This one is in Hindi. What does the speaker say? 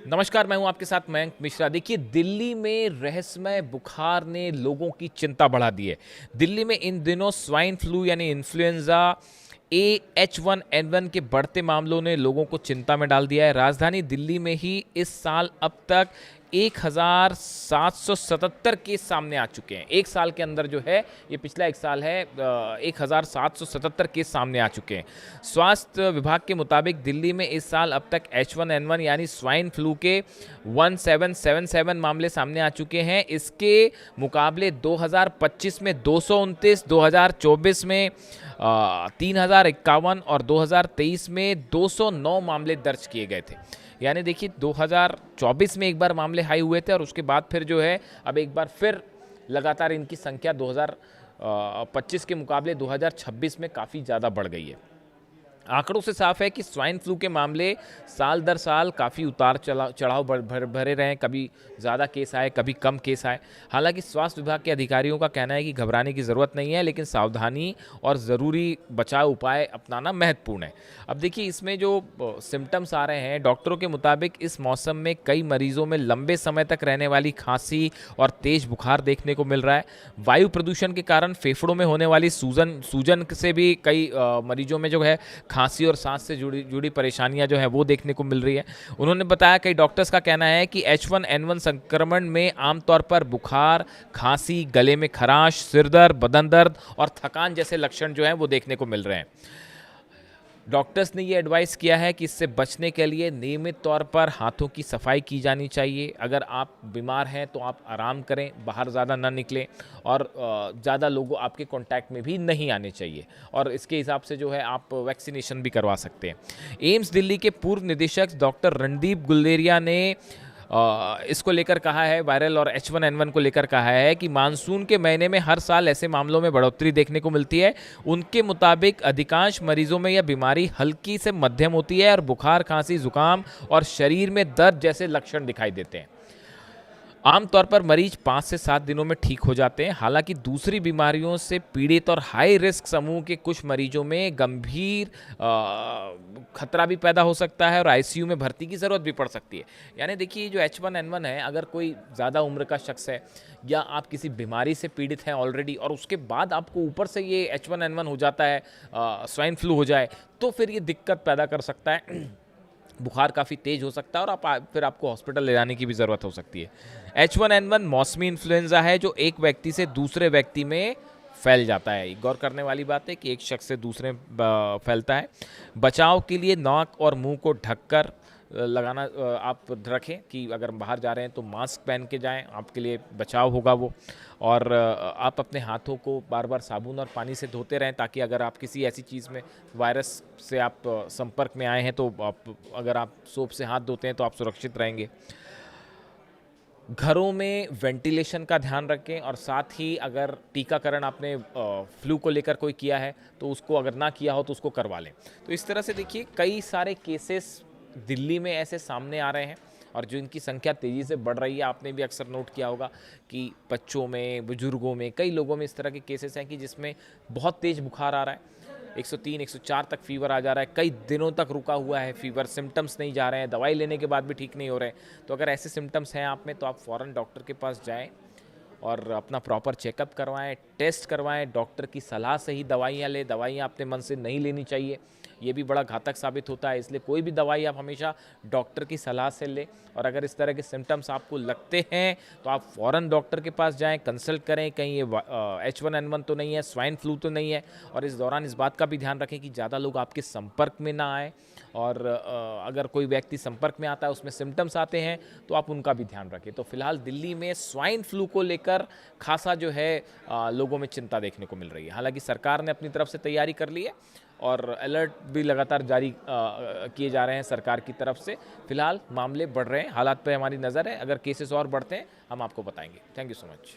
नमस्कार, मैं हूं आपके साथ मयंक मिश्रा। देखिए, दिल्ली में रहस्यमय बुखार ने लोगों की चिंता बढ़ा दी है। दिल्ली में इन दिनों स्वाइन फ्लू यानी इन्फ्लुएंजा ए H1N1 के बढ़ते मामलों ने लोगों को चिंता में डाल दिया है। राजधानी दिल्ली में ही इस साल अब तक 1777 केस सामने आ चुके हैं। एक साल के अंदर जो है, ये पिछला एक साल है, 1777 केस सामने आ चुके हैं। स्वास्थ्य विभाग के मुताबिक दिल्ली में इस साल अब तक H1N1 यानी स्वाइन फ्लू के 1777 मामले सामने आ चुके हैं। इसके मुकाबले 2025 में 229, 2024 में 3051 और 2023 में 209 मामले दर्ज किए गए थे। यानी देखिए, 2024 में एक बार मामले हाई हुए थे और उसके बाद फिर जो है अब एक बार फिर लगातार इनकी संख्या 2025 के मुकाबले 2026 में काफ़ी ज़्यादा बढ़ गई है। आंकड़ों से साफ है कि स्वाइन फ्लू के मामले साल दर साल काफ़ी उतार चढ़ाव भरे रहे हैं। कभी ज़्यादा केस आए, कभी कम केस आए। हालांकि स्वास्थ्य विभाग के अधिकारियों का कहना है कि घबराने की ज़रूरत नहीं है, लेकिन सावधानी और ज़रूरी बचाव उपाय अपनाना महत्वपूर्ण है। अब देखिए, इसमें जो सिम्टम्स आ रहे हैं, डॉक्टरों के मुताबिक इस मौसम में कई मरीजों में लंबे समय तक रहने वाली खांसी और तेज बुखार देखने को मिल रहा है। वायु प्रदूषण के कारण फेफड़ों में होने वाली सूजन से भी कई मरीजों में जो है खांसी और सांस से जुड़ी परेशानियां जो है वो देखने को मिल रही है। उन्होंने बताया, कई डॉक्टर्स का कहना है कि H1N1 संक्रमण में आमतौर पर बुखार, खांसी, गले में खराश, सिर दर्द, बदन दर्द और थकान जैसे लक्षण जो हैं वो देखने को मिल रहे हैं। डॉक्टर्स ने ये एडवाइस किया है कि इससे बचने के लिए नियमित तौर पर हाथों की सफाई की जानी चाहिए। अगर आप बीमार हैं तो आप आराम करें, बाहर ज़्यादा ना निकलें और ज़्यादा लोगों आपके कांटेक्ट में भी नहीं आने चाहिए। और इसके हिसाब से जो है आप वैक्सीनेशन भी करवा सकते हैं। एम्स दिल्ली के पूर्व निदेशक डॉक्टर रणदीप गुलेरिया ने इसको लेकर कहा है, वायरल और H1N1 को लेकर कहा है कि मानसून के महीने में हर साल ऐसे मामलों में बढ़ोतरी देखने को मिलती है। उनके मुताबिक अधिकांश मरीजों में यह बीमारी हल्की से मध्यम होती है और बुखार, खांसी, जुकाम और शरीर में दर्द जैसे लक्षण दिखाई देते हैं। आमतौर पर मरीज 5 से 7 दिनों में ठीक हो जाते हैं। हालांकि दूसरी बीमारियों से पीड़ित और हाई रिस्क समूह के कुछ मरीजों में गंभीर खतरा भी पैदा हो सकता है और आईसीयू में भर्ती की ज़रूरत भी पड़ सकती है। यानी देखिए, जो H1N1 है, अगर कोई ज़्यादा उम्र का शख्स है या आप किसी बीमारी से पीड़ित हैं ऑलरेडी और उसके बाद आपको ऊपर से ये H1N1 हो जाता है, स्वाइन फ्लू हो जाए, तो फिर ये दिक्कत पैदा कर सकता है। बुखार काफ़ी तेज हो सकता है और फिर आपको हॉस्पिटल ले जाने की भी ज़रूरत हो सकती है। H1N1 मौसमी इन्फ्लुएंजा है जो एक व्यक्ति से दूसरे व्यक्ति में फैल जाता है। गौर करने वाली बात है कि एक शख्स से दूसरे फैलता है। बचाव के लिए नाक और मुंह को ढककर लगाना आप रखें कि अगर बाहर जा रहे हैं तो मास्क पहन के जाएं, आपके लिए बचाव होगा वो। और आप अपने हाथों को बार बार साबुन और पानी से धोते रहें, ताकि अगर आप किसी ऐसी चीज़ में वायरस से आप संपर्क में आए हैं तो अगर आप सोप से हाथ धोते हैं तो आप सुरक्षित रहेंगे। घरों में वेंटिलेशन का ध्यान रखें और साथ ही अगर टीकाकरण आपने फ्लू को लेकर कोई किया है तो उसको, अगर ना किया हो तो उसको करवा लें। तो इस तरह से देखिए, कई सारे केसेस दिल्ली में ऐसे सामने आ रहे हैं और जो इनकी संख्या तेज़ी से बढ़ रही है। आपने भी अक्सर नोट किया होगा कि बच्चों में, बुजुर्गों में, कई लोगों में इस तरह के केसेस हैं कि जिसमें बहुत तेज़ बुखार आ रहा है, 103, 104 तक फीवर आ जा रहा है, कई दिनों तक रुका हुआ है फीवर, सिम्टम्स नहीं जा रहे हैं, दवाई लेने के बाद भी ठीक नहीं हो रहे हैं। तो अगर ऐसे सिम्टम्स हैं आप में तो आप फ़ौरन डॉक्टर के पास जाएं और अपना प्रॉपर चेकअप करवाएं, टेस्ट करवाएं, डॉक्टर की सलाह से ही दवाइयाँ लें। दवाइयाँ अपने मन से नहीं लेनी चाहिए, ये भी बड़ा घातक साबित होता है। इसलिए कोई भी दवाई आप हमेशा डॉक्टर की सलाह से लें। और अगर इस तरह के सिम्टम्स आपको लगते हैं तो आप फ़ौरन डॉक्टर के पास जाएं, कंसल्ट करें, कहीं ये H1N1 तो नहीं है, स्वाइन फ्लू तो नहीं है। और इस दौरान इस बात का भी ध्यान रखें कि ज़्यादा लोग आपके संपर्क में ना आए। और अगर कोई व्यक्ति संपर्क में आता है, उसमें सिम्टम्स आते हैं, तो आप उनका भी ध्यान रखें। तो फिलहाल दिल्ली में स्वाइन फ्लू को लेकर खासा जो है लोगों में चिंता देखने को मिल रही है। हालांकि सरकार ने अपनी तरफ से तैयारी कर ली है और अलर्ट भी लगातार जारी किए जा रहे हैं सरकार की तरफ से। फिलहाल मामले बढ़ रहे हैं, हालात पे हमारी नज़र है। अगर केसेस और बढ़ते हैं हम आपको बताएंगे। Thank you so much.